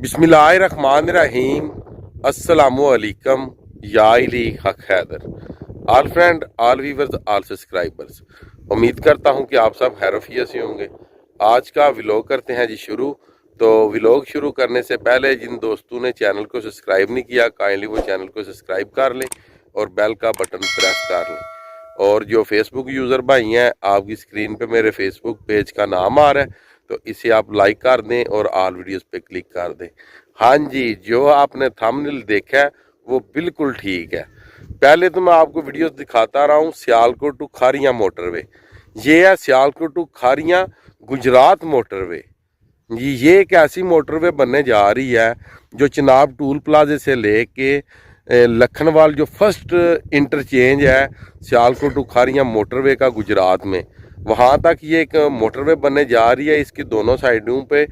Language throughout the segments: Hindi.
बिस्मिल्लाहिर्रहमानिर्रहीम। अस्सलामुअलैकुम या इली हक Haider. All friend, all viewers, all subscribers, उम्मीद करता हूं कि आप सब खैरियत से होंगे। आज का व्लॉग करते हैं जी शुरू। तो व्लॉग शुरू करने से पहले जिन दोस्तों ने चैनल को सब्सक्राइब नहीं किया, काइंडली वो चैनल को सब्सक्राइब कर लें और बेल का बटन प्रेस कर लें। और जो फेसबुक यूज़र भाई हैं, आपकी स्क्रीन पे मेरे फेसबुक पेज का नाम आ रहा है, तो इसे आप लाइक कर दें और ऑल वीडियोस पे क्लिक कर दें। हाँ जी, जो आपने थंबनेल देखा है वो बिल्कुल ठीक है। पहले तो मैं आपको वीडियोस दिखाता रहा हूँ सियालकोट टू खारियाँ मोटरवे। ये है सियालकोट टू खारियाँ गुजरात मोटरवे। ये एक ऐसी मोटरवे बनने जा रही है जो चिनाब टूल प्लाजे से लेके लखनवाल जो फर्स्ट इंटरचेंज है सियालकोट टू खारियाँ मोटरवे का गुजरात में, वहाँ तक ये एक मोटरवे बनने जा रही है। इसकी दोनों साइडों पे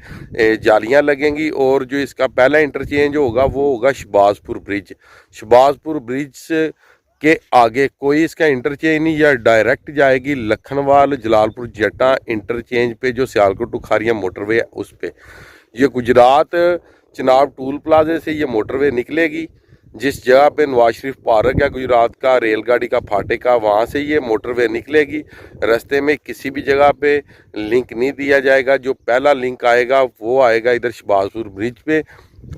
जालियाँ लगेंगी और जो इसका पहला इंटरचेंज होगा वो होगा शहबाजपुर ब्रिज। शहबाजपुर ब्रिज के आगे कोई इसका इंटरचेंज नहीं, या डायरेक्ट जाएगी लखनवाल जलालपुर जट्टा इंटरचेंज पे जो सियालकोट टू खारियाँ मोटरवे है उस पे। ये गुजरात चिनाब टूल प्लाजे से ये मोटरवे निकलेगी। जिस जगह पे नवाज शरीफ पार्क है गुजरात का, रेलगाड़ी का फाटे का, वहाँ से ये मोटरवे निकलेगी। रास्ते में किसी भी जगह पे लिंक नहीं दिया जाएगा। जो पहला लिंक आएगा वो आएगा इधर शहबाजपुर ब्रिज पे,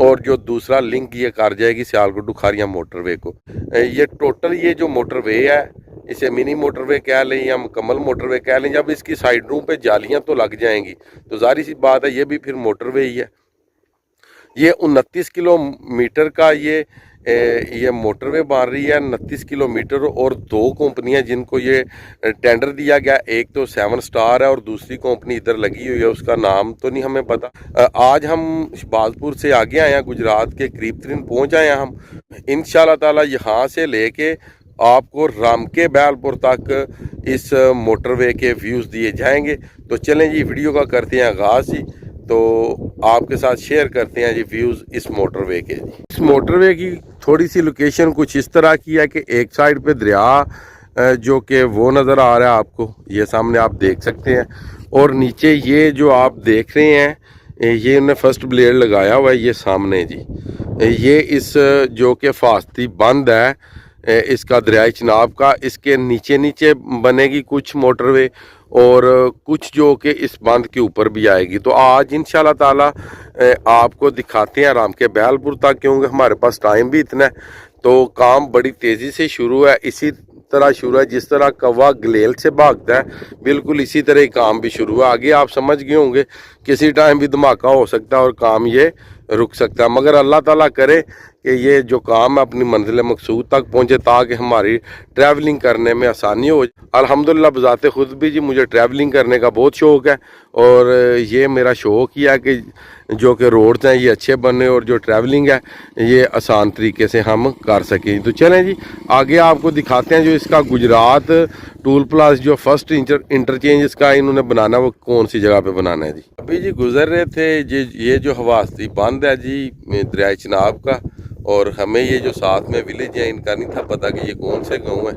और जो दूसरा लिंक ये कर जाएगी सियालकोट टू खारियाँ मोटरवे को। ये टोटल ये जो मोटरवे है, इसे मिनी मोटरवे कह लें या मुकम्मल मोटरवे कह लें, जब इसकी साइडों पे जालियाँ तो लग जाएंगी तो जाहिर सी बात है ये भी फिर मोटरवे ही है। ये 29 किलोमीटर का ये मोटरवे बन रही है, 29 किलोमीटर। और दो कंपनियां जिनको ये टेंडर दिया गया, एक तो 7 स्टार है और दूसरी कंपनी इधर लगी हुई है, उसका नाम तो नहीं हमें पता। आज हम शहबाजपुर से आगे आए हैं, गुजरात के करीब तरीन पहुँच आए हैं हम। इंशाल्लाह ताला यहाँ से लेके आपको रामके बैलपुर तक इस मोटरवे के व्यूज़ दिए जाएंगे। तो चलें जी, वीडियो का करते हैं आगाज़ ही, तो आपके साथ शेयर करते हैं जी व्यूज़ इस मोटरवे के। इस मोटरवे की थोड़ी सी लोकेशन कुछ इस तरह की है कि एक साइड पे दरिया जो कि वो नज़र आ रहा है आपको, ये सामने आप देख सकते हैं। और नीचे ये जो आप देख रहे हैं, ये उन्हें फर्स्ट ब्लेड लगाया हुआ है, ये सामने जी। ये इस जो कि फास्ती बंद है इसका दरिया चिनाब का, इसके नीचे नीचे बनेगी कुछ मोटरवे और कुछ जो कि इस बंद के ऊपर भी आएगी। तो आज इंशाल्लाह ताला आपको दिखाते हैं रामके बैलपुर तक, क्योंकि हमारे पास टाइम भी इतना है। तो काम बड़ी तेज़ी से शुरू है, इसी तरह शुरू है जिस तरह कौवा गलेल से भागता है, बिल्कुल इसी तरह ही काम भी शुरू है। आगे आप समझ गए होंगे किसी टाइम भी धमाका हो सकता है और काम ये रुक सकता है, मगर अल्लाह ताला करे कि ये जो काम है अपनी मंजिल मकसूद तक पहुँचे, ताकि हमारी ट्रैवलिंग करने में आसानी हो। अल्हम्दुलिल्लाह बज़ाते खुद भी जी मुझे ट्रैवलिंग करने का बहुत शौक़ है, और ये मेरा शौक़ ही है कि जो कि रोड्स हैं ये अच्छे बने और जो ट्रैवलिंग है ये आसान तरीके से हम कर सकें। तो चलें जी आगे आपको दिखाते हैं जो इसका गुजरात टूल प्लाजा जो फर्स्ट इंटरचेंज इसका इन्होंने बनाना, वो कौन सी जगह पे बनाना है जी। अभी जी गुजर रहे थे जी, ये जो हवास्ती बंद है जी दरिया चिनाब का, और हमें ये जो साथ में विलेज है इनका नहीं था पता कि ये कौन से गाँव है।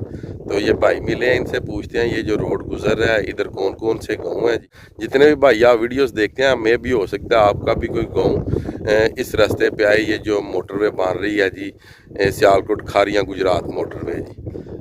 तो ये भाई मिले हैं, इनसे पूछते हैं ये जो रोड गुजर रहा है इधर कौन कौन से गाँव है। जितने भी भाई आप वीडियोस देखते हैं, मैं भी हो सकता है आपका भी कोई गाँव इस रास्ते पे आए। ये जो मोटरवे बन रही है जी सियालकोट खारियाँ गुजरात मोटरवे जी।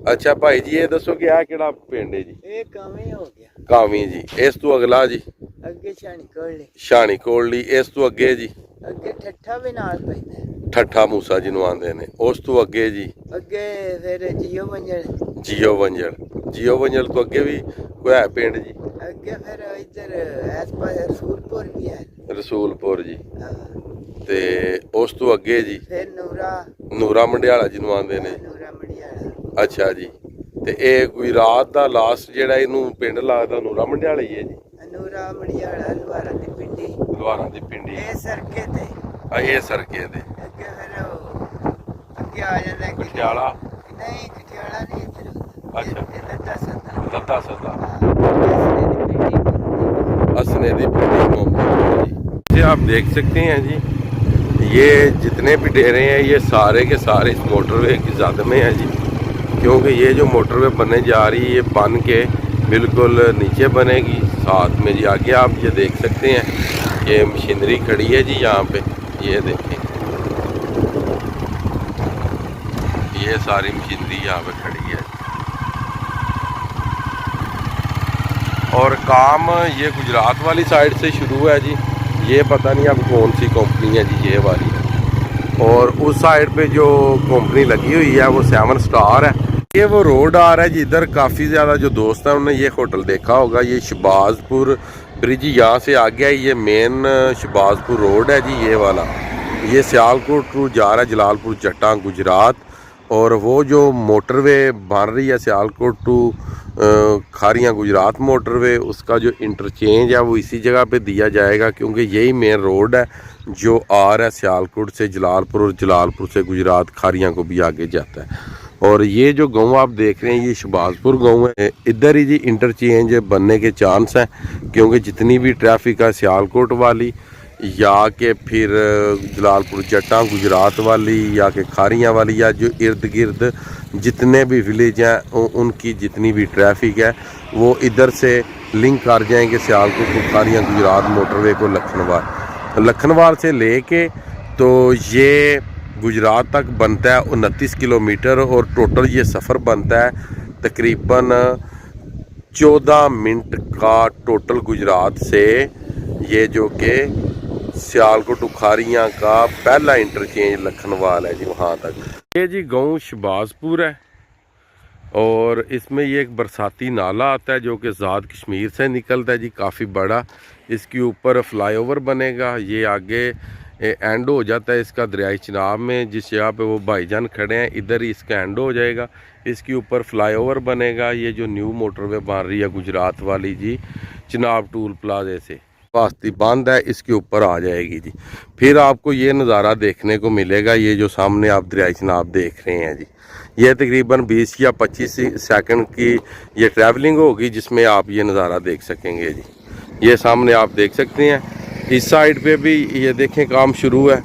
अच्छा भाई जी, ये दसो कि आ केड़ा पिंड है जी? ये कावी हो गया। कावी जी। इस तो अगला जी? अगे शानी कोली। शानी कोली। इस तो अगे जी? अगे ठट्ठा भी नाल पैंदा। ठट्ठा मूसा जिन्हों आंदे ने। उस तो अगे जी? अगे फिर जियो वंजल। जियो वंजल। जियो वंजल तो अगे भी कोई है पिंड जी? अगे फिर इधर आस पास रसूलपुर भी है। रसूलपुर जी। हां। ते उस तो अगे जी? फिर नूरा। नूरा मंडियाला जिन्हों आंदे ने। नूरा मंडियाला। अच्छा जी। ते ए गुजरात दा लास्ट जेड़ा इनू पिंड लगदा नूरा मंडियाला ही है जी? नूरा मंडियाला लवारा दी पिंडी। लवारा दी पिंडी। ए सरके ते। ये सरके दे। अगे फिर अगे आ जांदा है कठियाला। नहीं कठियाला नहीं इधर। अच्छा। लद्दा सदा। लद्दा सदा। असने दी पिंडी। जी आप देख सकते हैं जी, ये जितने भी डेरे हैं ये सारे के सारे इस मोटरवे की ज़द में हैं जी, क्योंकि ये जो मोटरवे बनने जा रही है ये बन के बिल्कुल नीचे बनेगी। साथ में जी आगे आप ये देख सकते हैं ये मशीनरी खड़ी है जी यहाँ पे, ये देखें, ये सारी मशीनरी यहाँ पे खड़ी है और काम ये गुजरात वाली साइड से शुरू है जी। ये पता नहीं अब कौन सी कंपनी है जी, ये वाली। और उस साइड पे जो कंपनी लगी हुई है वो 7 स्टार है। ये वो रोड आ रहा है जी, इधर काफ़ी ज़्यादा जो दोस्त हैं उन्होंने ये होटल देखा होगा। ये शहबाजपुर ब्रिज यहाँ से आ गया, ये मेन शहबाजपुर रोड है जी, ये वाला। ये सियालकोट टू जा रहा है जलालपुर जट्टा गुजरात। और वो जो मोटरवे बन रही है सियालकोट टू खारियाँ गुजरात मोटरवे, उसका जो इंटरचेंज है वो इसी जगह पे दिया जाएगा, क्योंकि यही मेन रोड है जो आ रहा है सियालकोट से जलालपुर और जलालपुर से गुजरात खारियाँ को भी आगे जाता है। और ये जो गांव आप देख रहे हैं ये शहबाजपुर गांव है। इधर ही जी इंटरचेंज बनने के चांस हैं, क्योंकि जितनी भी ट्रैफिक है सियालकोट वाली या के फिर जलालपुर जट्टा गुजरात वाली या के खारियाँ वाली या जो इर्द गिर्द जितने भी विलेज हैं उनकी जितनी भी ट्रैफिक है वो इधर से लिंक कर जाएंगे सियालकोट को खारियाँ गुजरात मोटरवे को लखनवार से लेके तो ये गुजरात तक बनता है 29 किलोमीटर। और टोटल ये सफ़र बनता है तकरीबन 14 मिनट का टोटल गुजरात से, ये जो कि सियालकोट खारियाँ का पहला इंटरचेंज लखनवाल है जी, वहाँ तक। ये जी गांव शहबाजपुर है और इसमें ये एक बरसाती नाला आता है जो कि ज़ाद कश्मीर से निकलता है जी, काफ़ी बड़ा। इसके ऊपर फ्लाईओवर बनेगा, ये आगे एंड हो जाता है इसका दरियाई चिनाब में, जिस जगह पे वो भाईजान खड़े हैं इधर ही इसका एंड हो जाएगा। इसके ऊपर फ्लाईओवर बनेगा। ये जो न्यू मोटरवे बन रही है गुजरात वाली जी, चिनाब टूल प्लाजे से वास्ती बंद है, इसके ऊपर आ जाएगी जी। फिर आपको ये नज़ारा देखने को मिलेगा, ये जो सामने आप दरियाई चिनाब देख रहे हैं जी, ये तकरीबन 20 या 25 सेकंड की ये ट्रैवलिंग होगी जिसमें आप ये नज़ारा देख सकेंगे जी। ये सामने आप देख सकते हैं, इस साइड पे भी ये देखें काम शुरू है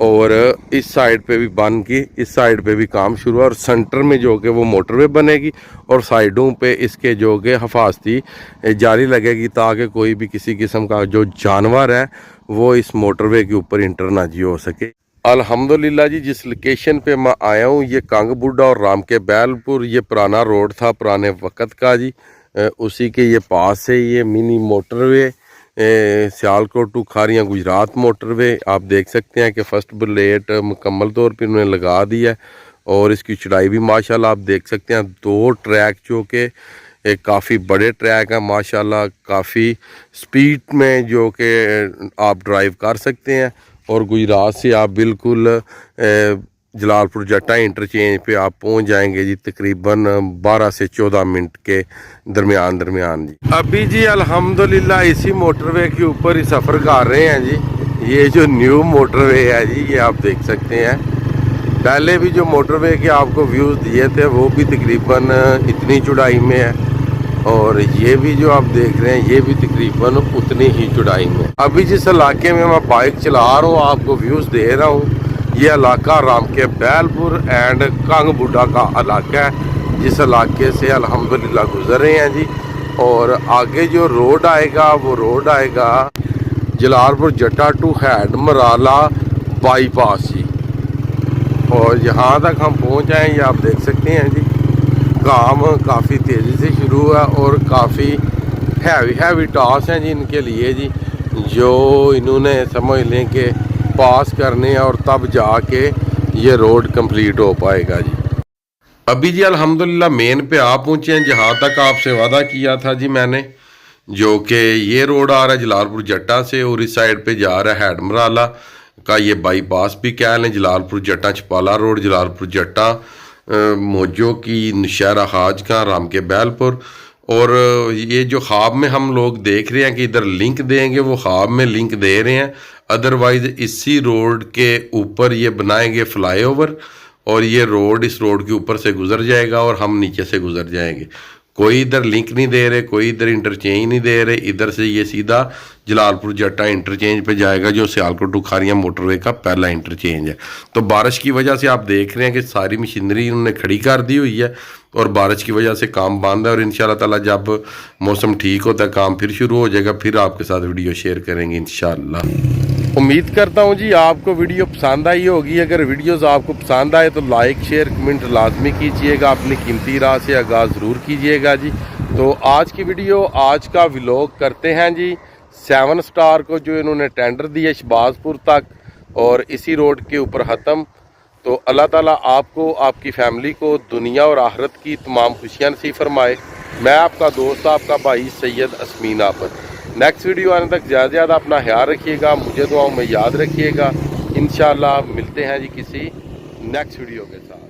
और इस साइड पे भी बन के इस साइड पे भी काम शुरू है। और सेंटर में जो कि वो मोटरवे बनेगी और साइडों पे इसके जो कि हिफाजती जारी लगेगी, ताकि कोई भी किसी किस्म का जो जानवर है वो इस मोटरवे के ऊपर इंटर ना जी हो सके। अल्हम्दुलिल्लाह जी, जिस लोकेशन पे मैं आया हूँ ये कंग बुड्ढा और राम के बैलपुर, ये पुराना रोड था पुराने वक़्त का जी। उसी के ये पास से ये mini motorway Sialkot to Kharian Gujrat motorway आप देख सकते हैं कि फर्स्ट बुलेट मुकम्मल तौर पे उन्होंने लगा दिया है। और इसकी चढ़ाई भी माशाल्लाह आप देख सकते हैं, 2 ट्रैक जो कि काफ़ी बड़े ट्रैक हैं माशाल्लाह, काफ़ी स्पीड में जो कि आप ड्राइव कर सकते हैं। और गुजरात से आप बिल्कुल जलालपुर जट्टा इंटरचेंज पे आप पहुंच जाएंगे जी तकरीबन 12 से 14 मिनट के दरमियान जी। अभी जी अल्हम्दुलिल्लाह इसी मोटरवे के ऊपर ही सफ़र कर रहे हैं जी। ये जो न्यू मोटरवे है जी, ये आप देख सकते हैं। पहले भी जो मोटरवे के आपको व्यूज़ दिए थे वो भी तकरीबन इतनी चौड़ाई में है, और ये भी जो आप देख रहे हैं ये भी तकरीबन उतनी ही चौड़ाई में। अभी जिस इलाके में मैं बाइक चला रहा हूँ आपको व्यूज़ दे रहा हूँ, ये इलाका राम के बैलपुर एंड कंग बुड्ढा का इलाका है, जिस इलाके से अल्हम्दुलिल्लाह गुजर रहे हैं जी। और आगे जो रोड आएगा वो रोड आएगा जलालपुर जट्टा टू हैड मराला बाईपास जी। और यहाँ तक हम पहुँच आए ये आप देख सकते हैं जी। काम काफ़ी तेज़ी से शुरू हुआ और काफ़ी हैवी टास्क हैं जी इनके लिए जी, जो इन्होंने समझ लें कि पास करने और तब जाके ये रोड कंप्लीट हो पाएगा जी। अभी जी अल्हम्दुलिल्लाह मेन पे आप पहुँचे हैं, जहाँ तक आपसे वादा किया था जी मैंने, जो कि ये रोड आ रहा है जलालपुर जट्टा से और इस साइड पे जा रहा है हैडमराला का ये बाईपास भी कह लें। जलालपुर जट्टा छपाला रोड, जलालपुर जट्टा मोजो की नौशहरा हाज का राम के बैलपुर। और ये जो ख्वाब में हम लोग देख रहे हैं कि इधर लिंक देंगे, वो ख्वाब में लिंक दे रहे हैं। अदरवाइज़ इसी रोड के ऊपर ये बनाएंगे फ्लाईओवर और ये रोड इस रोड के ऊपर से गुजर जाएगा और हम नीचे से गुजर जाएंगे। कोई इधर लिंक नहीं दे रहे, कोई इधर इंटरचेंज नहीं दे रहे। इधर से ये सीधा जलालपुर जट्टा इंटरचेंज पे जाएगा, जो सियालकोट टू खारियाँ मोटरवे का पहला इंटरचेंज है। तो बारिश की वजह से आप देख रहे हैं कि सारी मशीनरी उन्होंने खड़ी कर दी हुई है और बारिश की वजह से काम बंद है। और इंशाल्लाह ताला जब मौसम ठीक होता है काम फिर शुरू हो जाएगा, फिर आपके साथ वीडियो शेयर करेंगे इंशाल्लाह। उम्मीद करता हूँ जी आपको वीडियो पसंद आई होगी। अगर वीडियोस आपको पसंद आए तो लाइक शेयर कमेंट लाजमी कीजिएगा, अपनी कीमती राह से आगाज़ ज़रूर कीजिएगा जी। तो आज की वीडियो, आज का व्लॉग करते हैं जी 7 स्टार को, जो इन्होंने टेंडर दिया शहबाजपुर तक और इसी रोड के ऊपर ख़त्म। तो अल्लाह ताला आपको, आपकी फ़ैमिली को दुनिया और आखिरत की तमाम खुशियाँ नसीब फरमाए। मैं आपका दोस्त, आपका भाई सैयद असमीन आफत। नेक्स्ट वीडियो आने तक ज़्यादा से ज़्यादा अपना ख्याल रखिएगा, मुझे दुआओं में याद रखिएगा। इंशाल्लाह मिलते हैं जी किसी नेक्स्ट वीडियो के साथ।